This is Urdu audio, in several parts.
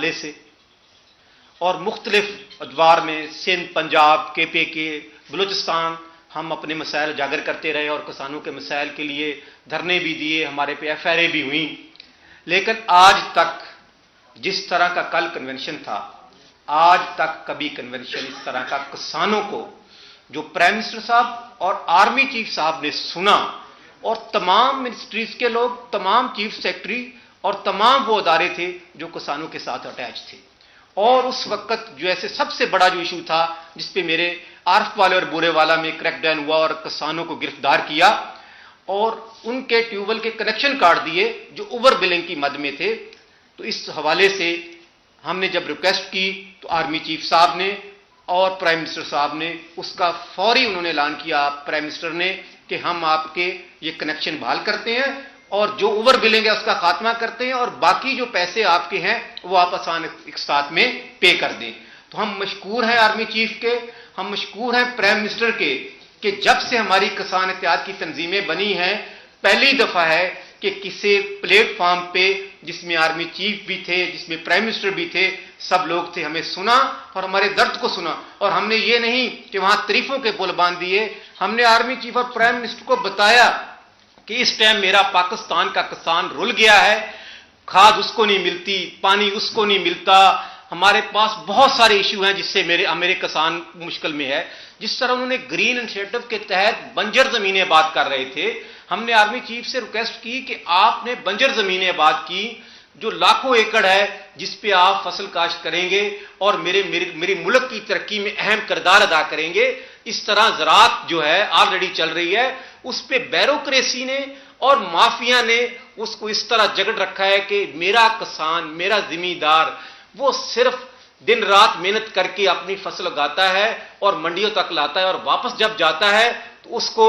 حوالے سے اور مختلف ادوار میں سندھ، پنجاب، کے بلوچستان ہم اپنے مسائل اجاگر کرتے رہے اور کسانوں کے مسائل کے لیے دھرنے بھی دیے، ہمارے پہ FRA بھی ہوئیں، لیکن آج تک جس طرح کا کل کنونشن تھا، آج تک کبھی کنونشن اس طرح کا کسانوں کو جو پرائم منسٹر صاحب اور آرمی چیف صاحب نے سنا، اور تمام منسٹریز کے لوگ، تمام چیف سیکرٹری اور تمام وہ ادارے تھے جو کسانوں کے ساتھ اٹیچ تھے. اور اس وقت جو ایسے سب سے بڑا جو ایشو تھا جس پہ میرے عارف والے اور بورے والا میں کریک ڈاؤن ہوا اور کسانوں کو گرفتار کیا اور ان کے ٹیوب ویل کے کنیکشن کاٹ دیے جو اوور بلنگ کی مد میں تھے. تو اس حوالے سے ہم نے جب ریکویسٹ کی تو آرمی چیف صاحب نے اور پرائم منسٹر صاحب نے اس کا فوری انہوں نے اعلان کیا، پرائم منسٹر نے، کہ ہم آپ کے یہ کنیکشن بحال کرتے ہیں اور جو اوور بلنگ ہے اس کا خاتمہ کرتے ہیں اور باقی جو پیسے آپ کے ہیں وہ آپ آسان اقساط میں پے کر دیں. تو ہم مشکور ہیں آرمی چیف کے، ہم مشکور ہیں پرائم منسٹر کے کہ جب سے ہماری کسان اتحاد کی تنظیمیں بنی ہیں، پہلی دفعہ ہے کہ کسی پلیٹ فارم پہ جس میں آرمی چیف بھی تھے، جس میں پرائم منسٹر بھی تھے، سب لوگ تھے، ہمیں سنا اور ہمارے درد کو سنا. اور ہم نے یہ نہیں کہ وہاں تعریفوں کے پل باندھ دیے، ہم نے آرمی چیف اور پرائم منسٹر کو بتایا کہ اس ٹائم میرا پاکستان کا کسان رل گیا ہے، کھاد اس کو نہیں ملتی، پانی اس کو نہیں ملتا، ہمارے پاس بہت سارے ایشو ہیں جس سے میرے کسان مشکل میں ہے. جس طرح انہوں نے گرین انیشیٹو کے تحت بنجر زمینیں آباد کر رہے تھے، ہم نے آرمی چیف سے ریکویسٹ کی کہ آپ نے بنجر زمینیں آباد کی جو لاکھوں ایکڑ ہے جس پہ آپ فصل کاشت کریں گے اور میرے ملک کی ترقی میں اہم کردار ادا کریں گے. اس طرح زراعت جو ہے آلریڈی چل رہی ہے، اس پہ بیوروکریسی نے اور مافیا نے اس کو اس طرح جگڑ رکھا ہے کہ میرا کسان، میرا زمیندار وہ صرف دن رات محنت کر کے اپنی فصل اگاتا ہے اور منڈیوں تک لاتا ہے اور واپس جب جاتا ہے تو اس کو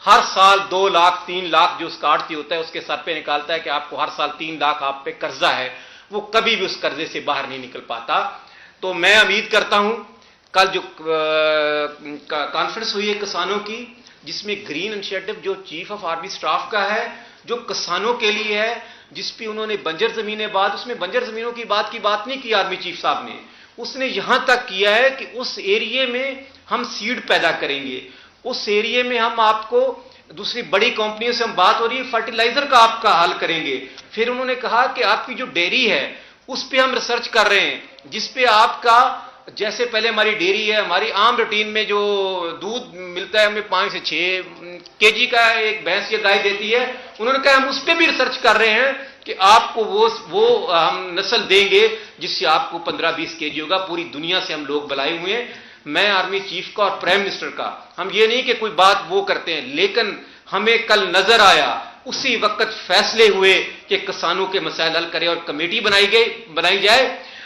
ہر سال 2 لاکھ 3 لاکھ جو اس کا آڑتی ہوتا ہے اس کے سر پہ نکالتا ہے کہ آپ کو ہر سال 3 لاکھ آپ پہ قرضہ ہے، وہ کبھی بھی اس قرضے سے باہر نہیں نکل پاتا. تو میں امید کرتا ہوں کل جو کانفرنس ہوئی ہے کسانوں کی جس میں گرین انیشیٹو جو چیف آف آرمی سٹاف کا ہے، جو کسانوں کے لیے ہے، جس پہ انہوں نے بنجر زمینیں بات، اس میں بنجر زمینوں کی بات نہیں کی آرمی چیف صاحب نے، اس نے یہاں تک کیا ہے کہ اس ایریے میں ہم سیڈ پیدا کریں گے، اس ایریے میں ہم آپ کو دوسری بڑی کمپنیوں سے ہم بات ہو رہی ہے فرٹیلائزر کا آپ کا حل کریں گے. پھر انہوں نے کہا کہ آپ کی جو ڈیری ہے اس پہ ہم ریسرچ کر رہے ہیں جس پہ آپ کا جیسے پہلے ہماری ڈیری ہے، ہماری عام روٹین میں جو دودھ ملتا ہے ہمیں 5 سے 6 kg کا ایک بھینس یا گائے دیتی ہے، انہوں نے کہا ہم اس پہ بھی ریسرچ کر رہے ہیں کہ آپ کو وہ ہم نسل دیں گے جس سے آپ کو 15-20 kg ہوگا. پوری دنیا سے ہم لوگ بلائے ہوئے ہیں، میں آرمی چیف کا اور پرائم منسٹر کا، ہم یہ نہیں کہ کوئی بات وہ کرتے ہیں، لیکن ہمیں کل نظر آیا اسی وقت فیصلے ہوئے کہ کسانوں کے مسائل حل کرے اور کمیٹی بنائی جائے.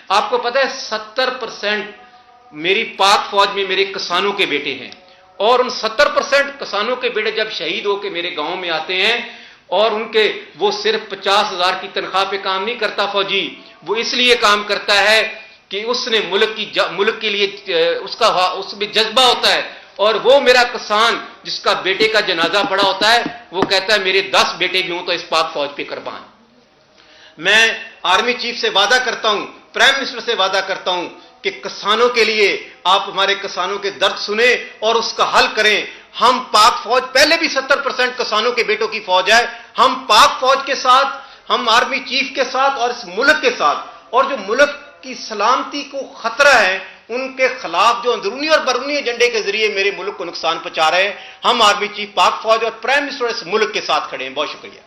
آپ کو پتہ ہے 70% میری پاک فوج میں میرے کسانوں کے بیٹے ہیں اور ان 70% کسانوں کے بیٹے جب شہید ہو کے میرے گاؤں میں آتے ہیں اور ان کے وہ صرف 50,000 کی تنخواہ پہ کام نہیں کرتا فوجی، وہ اس لیے کام کرتا ہے کہ اس نے ملک کے لیے اس میں جذبہ ہوتا ہے. اور وہ میرا کسان جس کا بیٹے کا جنازہ پڑا ہوتا ہے وہ کہتا ہے میرے 10 بیٹے بھی ہوں تو اس پاک فوج پہ قربان. میں آرمی چیف سے وعدہ کرتا ہوں، پرائم منسٹر سے وعدہ کرتا ہوں کہ کسانوں کے لیے آپ ہمارے کسانوں کے درد سنیں اور اس کا حل کریں. ہم پاک فوج پہلے بھی 70% کسانوں کے بیٹوں کی فوج ہے، ہم پاک فوج کے ساتھ، ہم آرمی چیف کے ساتھ اور اس ملک کے ساتھ، اور جو ملک کی سلامتی کو خطرہ ہے ان کے خلاف جو اندرونی اور بیرونی ایجنڈے کے ذریعے میرے ملک کو نقصان پہنچا رہے ہیں، ہم آرمی چیف، پاک فوج اور پرائم منسٹر اس ملک کے ساتھ کھڑے ہیں. بہت شکریہ.